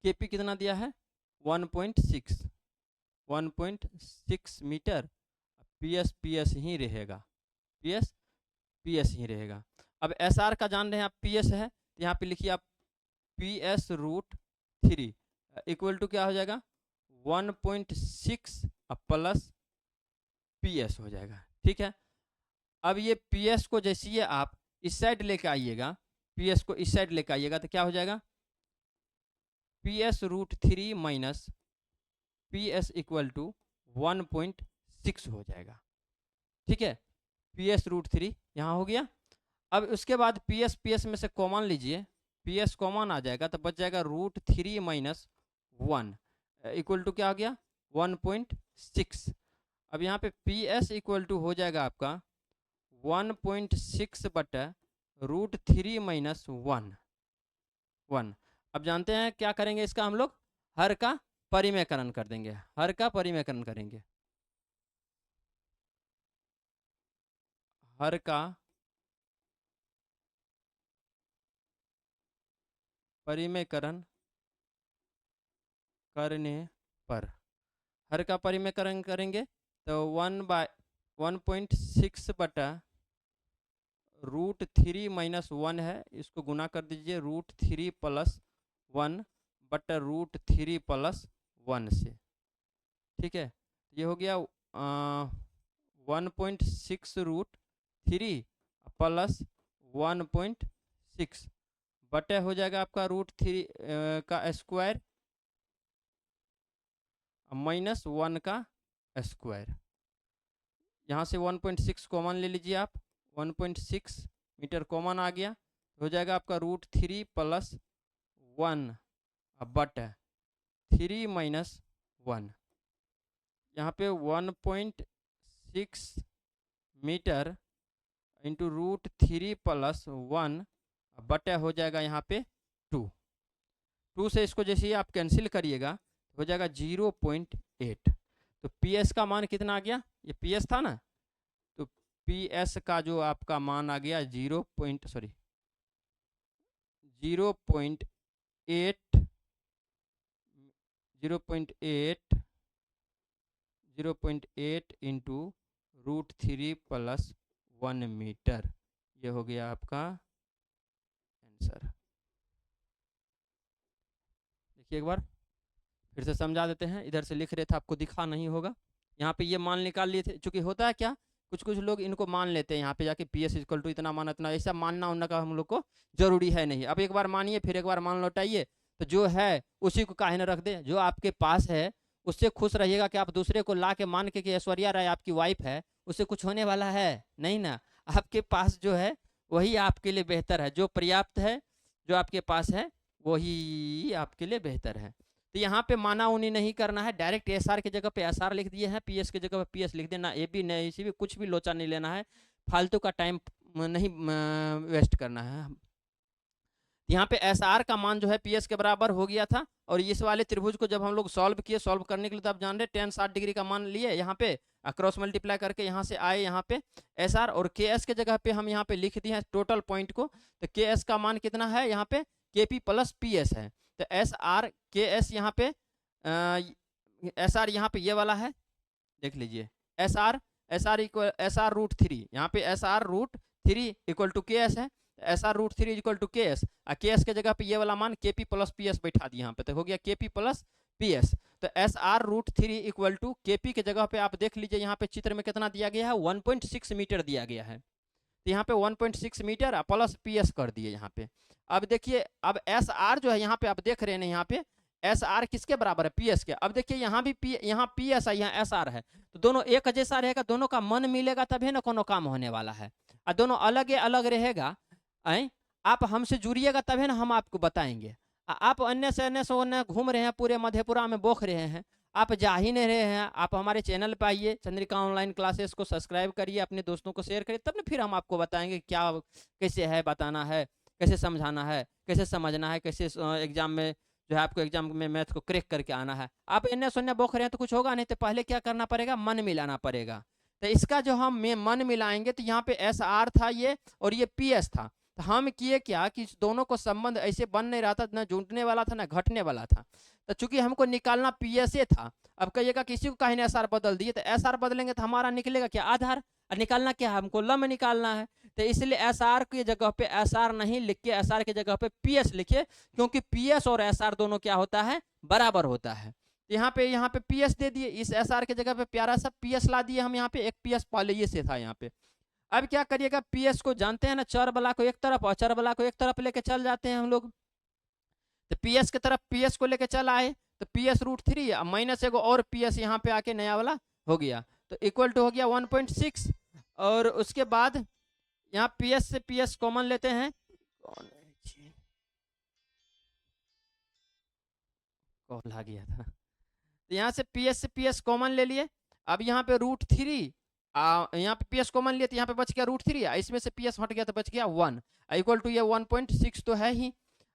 के पी कितना दिया है 1.6, 1.6 मीटर। पी एस ही रहेगा, पी एस ही रहेगा। अब एस आर का जान रहे हैं आप पी एस है, तो यहाँ पे लिखिए आप P S root three equal to क्या हो जाएगा 1.6 प्लस पी एस हो जाएगा। ठीक है। अब ये पी एस को जैसे ही आप इस साइड लेके आइएगा, पी एस को इस साइड लेके आइएगा तो क्या हो जाएगा, P S root three minus P S equal to 1.6 हो जाएगा। ठीक है। पी एस रूट थ्री यहाँ हो गया। अब उसके बाद पी एस में से कॉमन लीजिए, पी एस कॉमन आ जाएगा तो बच जाएगा root three minus one equal to क्या हो गया 1.6। अब यहाँ पे पी एस इक्वल टू हो जाएगा आपका 1.6 बटा root three minus one, one. अब जानते हैं क्या करेंगे इसका हम लोग, हर का परिमेयकरण कर देंगे, हर का परिमेयकरण करेंगे, हर का परिमेयकरण करने पर, हर का परिमेयकरण करेंगे तो 1/1.6 बटा रूट थ्री माइनस वन है, इसको गुना कर दीजिए रूट थ्री प्लस वन बटा रूट थ्री प्लस वन से। ठीक है। ये हो गया 1.6 रूट थ्री प्लस 1.6 बटे हो जाएगा आपका रूट थ्री का स्क्वायर माइनस वन का स्क्वायर। यहाँ से 1.6 कॉमन ले लीजिए आप, 1.6 मीटर कॉमन आ गया, हो जाएगा आपका रूट थ्री प्लस वन बट थ्री माइनस वन। यहाँ पे 1.6 meter into root three plus one बटे हो जाएगा यहाँ पे 2 से इसको जैसे ही आप कैंसिल करिएगा हो जाएगा 0.8। तो पी एस का मान कितना आ गया, ये पी एस था ना, तो पी एस का जो आपका मान आ गया 0.8 into root three plus one meter. ये हो गया आपका आंसर। देखिए एक बार फिर से समझा देते हैं, इधर से लिख रहे थे आपको दिखा नहीं होगा, यहाँ पे ये मान निकाल लिए थे, चूंकि होता है क्या कुछ कुछ लोग इनको मान लेते हैं यहाँ पे जाके पी एस इक्वल टू इतना माना इतना, ऐसा मानना उनना का हम लोग को जरूरी है नहीं। अब एक बार मानिए फिर एक बार मान लौटाइए, तो जो है उसी को काहे न रख दे, जो आपके पास है उससे खुश रहिएगा कि आप दूसरे को ला के मान के कि ऐश्वर्या राय आपकी वाइफ है, उससे कुछ होने वाला है नहीं ना। आपके पास जो है वही आपके लिए बेहतर है, जो पर्याप्त है जो आपके पास है वही आपके लिए बेहतर है। तो यहाँ पे माना उनी नहीं करना है, डायरेक्ट एस आर की जगह पे एस आर लिख दिए हैं, पी एस की जगह पे पी एस लिख देना, ए बी नहीं सी भी कुछ भी लोचा नहीं लेना है, फालतू का टाइम नहीं वेस्ट करना है। यहाँ पे एस आर का मान जो है पी एस के बराबर हो गया था, और इस वाले त्रिभुज को जब हम लोग सॉल्व किए, सॉल्व करने के लिए तो आप जान रहे टेन 60 डिग्री का मान लिए, यहाँ पे क्रॉस मल्टीप्लाई करके यहाँ से आए यहाँ पे एस आर, और के एस के जगह पे हम यहाँ पे लिख दिए हैं टोटल पॉइंट को, तो के एस का मान कितना है यहाँ पे के पी प्लस पी एस है, तो एस आर के एस यहाँ पे एस आर यहाँ पे ये वाला है, देख लीजिए S R equal S R root three, यहाँ पे S R root three equal to K S है, S R root three equal to K S, और के एस के जगह पे ये वाला मान के पी प्लस पी एस बैठा दिया यहाँ पे, तो हो गया K P plus P S. तो S R root three equal to K P के जगह पे आप देख लीजिए यहाँ पे चित्र में कितना दिया गया है, 1.6 मीटर दिया गया है। तो यहाँ पे 1.6 मीटर प्लस पी एस कर दिए यहाँ पे। अब देखिए, अब एस आर जो है यहाँ पे आप देख रहे हैं यहाँ पे एस आर किसके बराबर है, पी एस के। अब देखिए यहाँ भी यहाँ पी एस है, यहाँ एस आर है, तो दोनों एक जैसा रहेगा, दोनों का मन मिलेगा तभी ना कोनो काम होने वाला है। और दोनों अलग अलग रहेगा, आप हमसे जुड़िएगा तभी ना हम आपको बताएंगे। आप अन्य से अन्य घूम रहे हैं, पूरे मधेपुरा में बोख रहे हैं, आप जा ही नहीं रहे हैं। आप हमारे चैनल पे आइए, चंद्रिका ऑनलाइन क्लासेस को सब्सक्राइब करिए, अपने दोस्तों को शेयर करिए, तब ना फिर हम आपको बताएंगे क्या कैसे है बताना है, कैसे समझाना है, कैसे समझना है, कैसे एग्जाम में जो है आपको एग्जाम में मैथ को क्रैक करके आना है। आप इन्हें सुनने बोख रहे हैं तो कुछ होगा नहीं, तो पहले क्या करना पड़ेगा, मन मिलाना पड़ेगा। तो इसका जो हम मन मिलाएंगे तो यहाँ पे एस आर था ये और ये पी एस था, तो हम किए क्या कि दोनों को संबंध ऐसे बन नहीं रहा था, ना जुटने वाला था ना घटने वाला था। तो चूंकि हमको निकालना पी एस ए था, अब कहिएगा किसी को कहीं ने एस आर बदल दिए, तो एस आर बदलेंगे तो हमारा निकलेगा क्या, आधार। और निकालना क्या है, हमको लम निकालना है। तो इसलिए एस आर की जगह पे एस आर नहीं लिख के एस आर की जगह पे पी एस लिखिए, क्योंकि पी एस और एस आर दोनों क्या होता है, बराबर होता है। यहाँ पे पी एस दे दिए, इस एस आर की जगह पे प्यारा सा पी एस ला दिए हम यहाँ पे, एक पी एस पहले ये से था यहाँ पे। अब क्या करिएगा, पी एस को जानते हैं ना, चर बला को एक तरफ और चर बला को एक तरफ लेके चल जाते हैं हम लोग। तो पी एस की तरफ पी एस को लेके चल आए, तो P S root three minus एगो और पी एस यहाँ पे आके नया वाला हो गया, तो इक्वल टू हो गया 1.6। और उसके बाद यहाँ पी एस से पी एस कॉमन लेते हैं, कॉल आ गया था, तो यहाँ से पी एस कॉमन ले लिए। अब यहाँ पे रूट थ्री, यहाँ पे पी एस कॉमन लिए तो यहाँ पे बच गया रूट थ्री, इसमें से पी एस हट गया तो बच गया 1 इक्वल टू ये 1.6 तो है ही।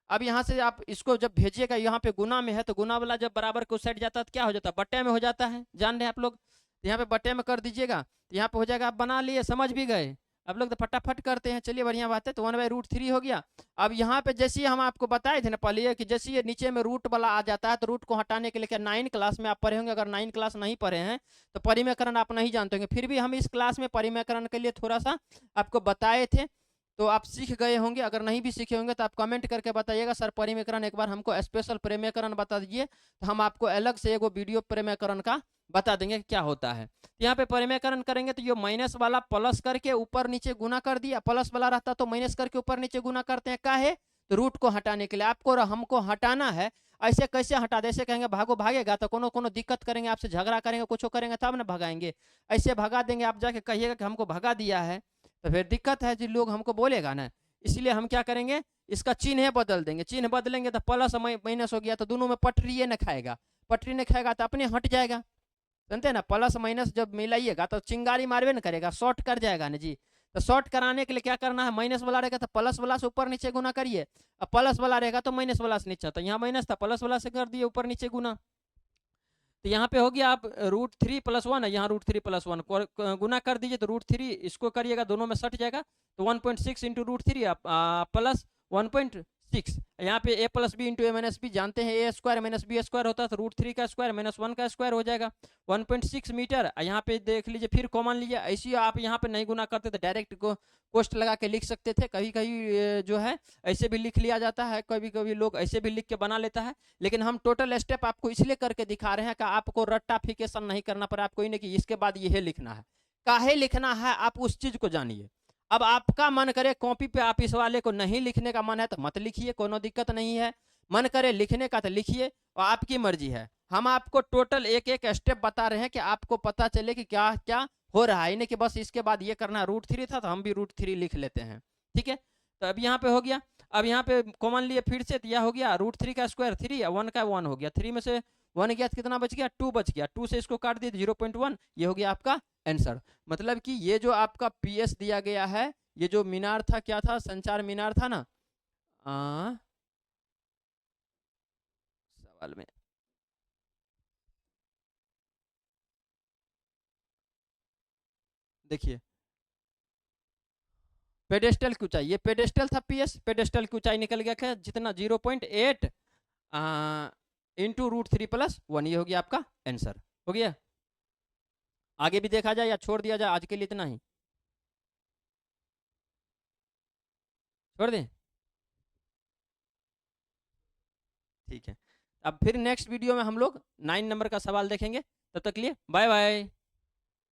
अब यहाँ से आप इसको जब भेजिएगा, यहाँ पे गुना में है तो गुना वाला जब बराबर को साइड जाता है तो क्या हो जाता है, बट्टे में हो जाता है, जान रहे हैं आप लोग। तो यहाँ पे बट्टे में कर दीजिएगा, तो यहाँ पे हो जाएगा, आप बना लिए, समझ भी गए आप लोग तो फटाफट करते हैं। चलिए बढ़िया बात है, तो 1/√3 हो गया। अब यहाँ पे जैसे हम आपको बताए थे ना पहले कि जैसे ये नीचे में रूट वाला आ जाता है, तो रूट को हटाने के लिए क्या 9 क्लास में आप पढ़े होंगे, अगर 9 क्लास नहीं पढ़े हैं तो परिमेयकरण आप नहीं जानते होंगे, फिर भी हम इस क्लास में परिमेयकरण के लिए थोड़ा सा आपको बताए थे, तो आप सीख गए होंगे। अगर नहीं भी सीखे होंगे तो आप कमेंट करके बताइएगा, सर परिमेयकरण एक बार हमको स्पेशल परिमेयकरण बता दीजिए, तो हम आपको अलग से एगो वीडियो परिमेयकरण का बता देंगे क्या होता है। यहाँ पे परिमेयकरण करेंगे तो ये माइनस वाला प्लस करके ऊपर नीचे गुना कर दिया, प्लस वाला रहता तो माइनस करके ऊपर नीचे गुना करते हैं, काहे, तो रूट को हटाने के लिए। आपको हमको हटाना है, ऐसे कैसे हटा दे, ऐसे कहेंगे भागो, भागेगा तो कोनो दिक्कत करेंगे, आपसे झगड़ा करेंगे, कुछ करेंगे तब ना भगाएंगे। ऐसे भगा देंगे, आप जाके कहिएगा कि हमको भगा दिया है तो फिर दिक्कत है जी, लोग हमको बोलेगा ना। इसलिए हम क्या करेंगे, इसका चिन्ह बदल देंगे, चिन्ह बदलेंगे तो प्लस माइनस हो गया, तो दोनों में पटरी न खाएगा, पटरी ने खाएगा तो अपने हट जाएगा, जानते हैं ना। प्लस माइनस जब मिलाइएगा तो चिंगारी मारवे ना करेगा, शॉर्ट कर जाएगा ना जी। तो शॉर्ट कराने के लिए क्या करना है, माइनस वाला रहेगा तो प्लस वाला से ऊपर नीचे गुना करिए, अब प्लस वाला रहेगा तो माइनस वाला से नीचे, तो यहाँ माइनस था प्लस वाला से कर दिए ऊपर नीचे गुना। तो यहाँ पे हो गया, आप √3+1 है, यहाँ √3+1 गुना कर दीजिए, तो √3 इसको करिएगा, दोनों में सट जाएगा, तो 1.6 इंटू √3 प्लस 1.6। यहाँ पे a plus B into A minus B जानते हैं, A square minus B square होता है, तो √3 का स्क्वायर माइनस 1 का स्क्वायर हो जाएगा 1.6 मीटर। यहाँ पे देख लीजिए, फिर कॉमन लीजिए, ऐसे ही आप यहाँ पे नहीं गुना करते तो डायरेक्ट को पोस्ट लगा के लिख सकते थे, कभी कभी जो है ऐसे भी लिख लिया जाता है, कभी कभी लोग ऐसे भी लिख के बना लेता है। लेकिन हम टोटल स्टेप आपको इसलिए करके दिखा रहे हैं कि आपको रट्टाफिकेशन नहीं करना पड़े, आपको नहीं कि इसके बाद यह लिखना है, काहे लिखना है, आप उस चीज को जानिए। अब आपका मन करे कॉपी पे आप इस वाले को नहीं लिखने का मन है तो मत लिखिए, कोनो दिक्कत नहीं है, मन करे लिखने का तो लिखिए, और आपकी मर्जी है। हम आपको टोटल एक एक स्टेप बता रहे हैं कि आपको पता चले कि क्या क्या हो रहा है, नहीं कि बस इसके बाद ये करना है। √3 था तो हम भी √3 लिख लेते हैं, ठीक है। तो अब यहाँ पे हो गया, अब यहाँ पे कॉमन लिए फिर से, तो यह हो गया √3 का स्क्वायर 3 या 1 का 1 हो गया, 3 में से 1 गया तो कितना बच गया, 2 बच गया, 2 से इसको काट दिए 0.1, ये हो गया आपका आंसर। मतलब कि ये जो आपका पीएस दिया गया है, ये जो मीनार था, क्या था, संचार मीनार था ना, सवाल में देखिए, पेडेस्टल की ऊंचाई, ये पेडेस्टल था पीएस, पेडेस्टल की ऊंचाई निकल गया क्या, जितना 0.8 इंटू √3+1, ये हो गया आपका आंसर, हो गया। आगे भी देखा जाए या छोड़ दिया जाए, आज के लिए इतना ही। छोड़ दें? ठीक है, अब फिर नेक्स्ट वीडियो में हम लोग 9 नंबर का सवाल देखेंगे। तब तक के लिए बाय बाय।